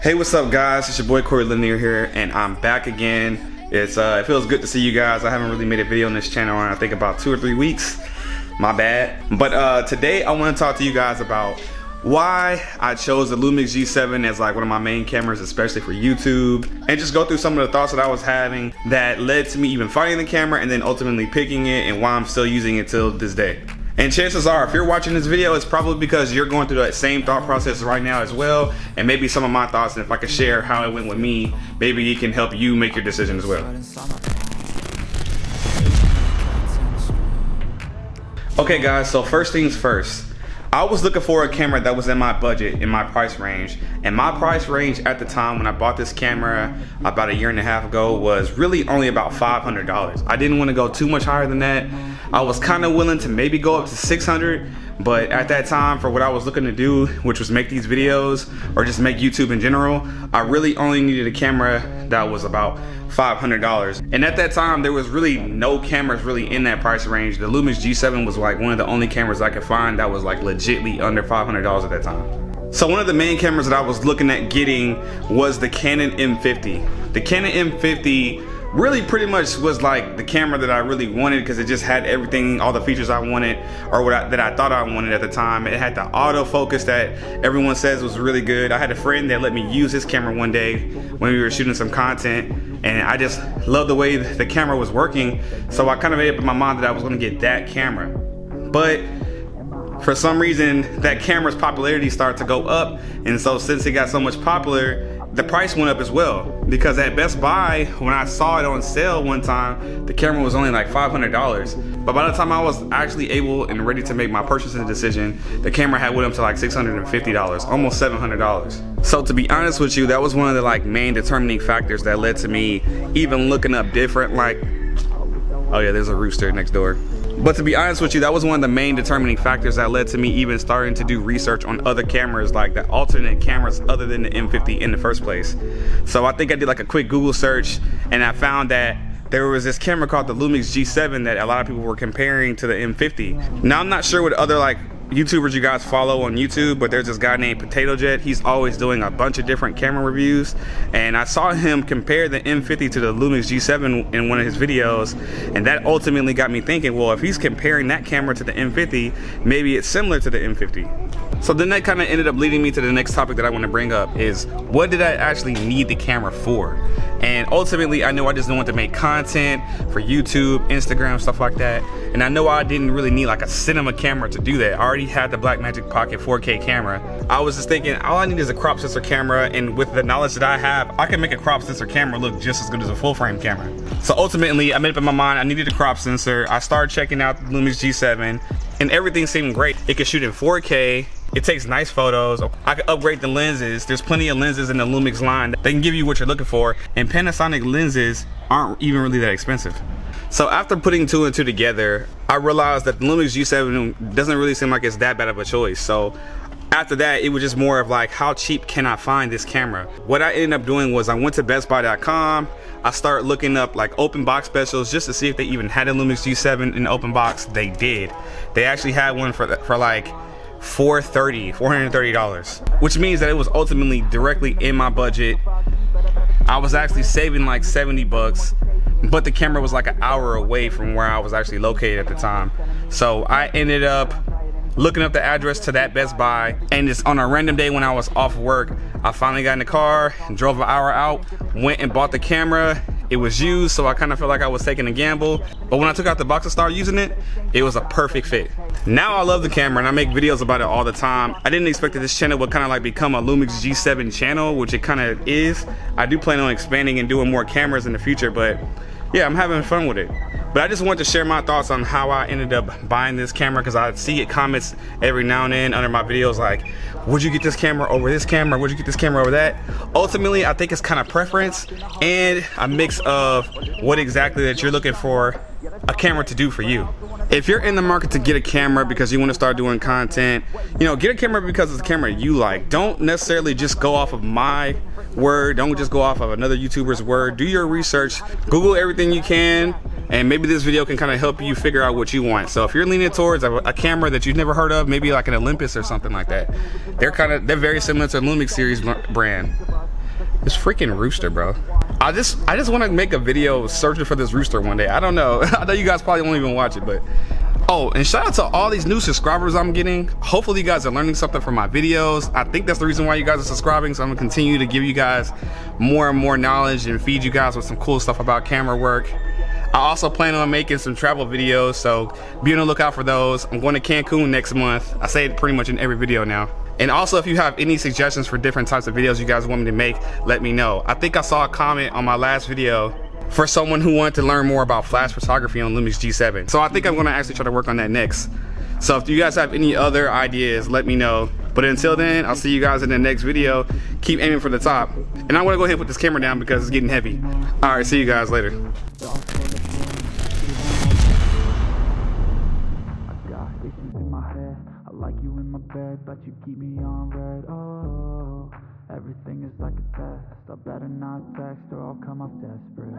Hey, what's up guys? It's your boy Corey Lanier here, and I'm back again. It feels good to see you guys. I haven't really made a video on this channel in I think about 2 or 3 weeks. My bad. But today I want to talk to you guys about why I chose the Lumix G7 as like one of my main cameras, especially for YouTube, and just go through some of the thoughts that I was having that led to me even finding the camera and then ultimately picking it, and why I'm still using it till this day. And chances are, if you're watching this video, it's probably because you're going through that same thought process right now as well, and maybe some of my thoughts, and if I could share how it went with me, maybe it can help you make your decision as well. Okay guys, so first things first. I was looking for a camera that was in my budget, in my price range, and my price range at the time when I bought this camera about 1.5 years ago was really only about $500. I didn't want to go too much higher than that. I was kind of willing to maybe go up to $600, but at that time, for what I was looking to do, which was make these videos or just make YouTube in general, I really only needed a camera that was about $500. And at that time, there was really no cameras really in that price range. The Lumix G7 was like one of the only cameras I could find that was like legitly under $500 at that time. So one of the main cameras that I was looking at getting was the Canon M50. The Canon M50 really pretty much was like the camera that I really wanted because it just had everything, all the features I wanted, or that I thought I wanted at the time. It had the autofocus that everyone says was really good. I had a friend that let me use his camera one day when we were shooting some content, and I just loved the way the camera was working. So I kind of made up in my mind that I was gonna get that camera. But for some reason, that camera's popularity started to go up, and so since it got so much popular, the price went up as well. Because at Best Buy, when I saw it on sale one time, the camera was only like $500. But by the time I was actually able and ready to make my purchasing decision, the camera had went up to like $650, almost $700. So to be honest with you, that was one of the like main determining factors that led to me even looking up different, like, oh yeah, there's a rooster next door. But to be honest with you, that was one of the main determining factors that led to me even starting to do research on other cameras, like the alternate cameras other than the M50 in the first place. So I think I did like a quick Google search, and I found that there was this camera called the Lumix G7 that a lot of people were comparing to the M50. Now I'm not sure what other like YouTubers you guys follow on YouTube, but there's this guy named Potato Jet. He's always doing a bunch of different camera reviews, and I saw him compare the M50 to the Lumix G7 in one of his videos, and that ultimately got me thinking, well, if he's comparing that camera to the M50, maybe it's similar to the M50. So then that kind of ended up leading me to the next topic that I want to bring up, is what did I actually need the camera for? And ultimately, I know I just wanted to make content for YouTube, Instagram, stuff like that. And I know I didn't really need like a cinema camera to do that. I already had the Blackmagic Pocket 4K camera. I was just thinking, all I need is a crop sensor camera, and with the knowledge that I have, I can make a crop sensor camera look just as good as a full frame camera. So ultimately, I made up in my mind I needed a crop sensor. I started checking out the Lumix G7, and everything seemed great. It could shoot in 4K. It takes nice photos. I could upgrade the lenses. There's plenty of lenses in the Lumix line. They can give you what you're looking for, and Panasonic lenses aren't even really that expensive. So after putting 2 and 2 together, I realized that the Lumix G7 doesn't really seem like it's that bad of a choice. So after that, it was just more of like, how cheap can I find this camera? What I ended up doing was I went to bestbuy.com. I started looking up like open box specials just to see if they even had a Lumix G7 in the open box. They did. They actually had one for like $430, which means that it was ultimately directly in my budget. I was actually saving like 70 bucks, but the camera was like an hour away from where I was actually located at the time. So I ended up looking up the address to that Best Buy, and just on a random day when I was off work, I finally got in the car and drove an hour out, went and bought the camera. It was used, so I kind of felt like I was taking a gamble, but when I took out the box and started using it, it was a perfect fit. Now I love the camera, and I make videos about it all the time. I didn't expect that this channel would kind of like become a Lumix G7 channel, which it kind of is. I do plan on expanding and doing more cameras in the future, but yeah, I'm having fun with it. But I just wanted to share my thoughts on how I ended up buying this camera, because I see it comments every now and then under my videos like, would you get this camera over this camera? Would you get this camera over that? Ultimately, I think it's kind of preference and a mix of what exactly that you're looking for a camera to do for you. If you're in the market to get a camera because you want to start doing content, you know, get a camera because it's a camera you like. Don't necessarily just go off of my word. Don't just go off of another YouTuber's word. Do your research. Google everything you can, and maybe this video can kind of help you figure out what you want. So if you're leaning towards a camera that you've never heard of, maybe like an Olympus or something like that, they're very similar to a Lumix series brand. This freaking rooster, bro. I just want to make a video searching for this rooster one day. I don't know. I know you guys probably won't even watch it, but oh, and shout out to all these new subscribers I'm getting. Hopefully you guys are learning something from my videos. I think that's the reason why you guys are subscribing, so I'm gonna continue to give you guys more and more knowledge and feed you guys with some cool stuff about camera work. I also plan on making some travel videos, so be on the lookout for those. I'm going to Cancun next month. I say it pretty much in every video now. And also, if you have any suggestions for different types of videos you guys want me to make, let me know. I think I saw a comment on my last video for someone who wanted to learn more about flash photography on Lumix G7. So I think I'm gonna actually try to work on that next. So if you guys have any other ideas, let me know. But until then, I'll see you guys in the next video. Keep aiming for the top. And I'm gonna go ahead and put this camera down because it's getting heavy. All right, see you guys later. But you keep me on red, oh, everything is like a test. I better not text or I'll come off desperate.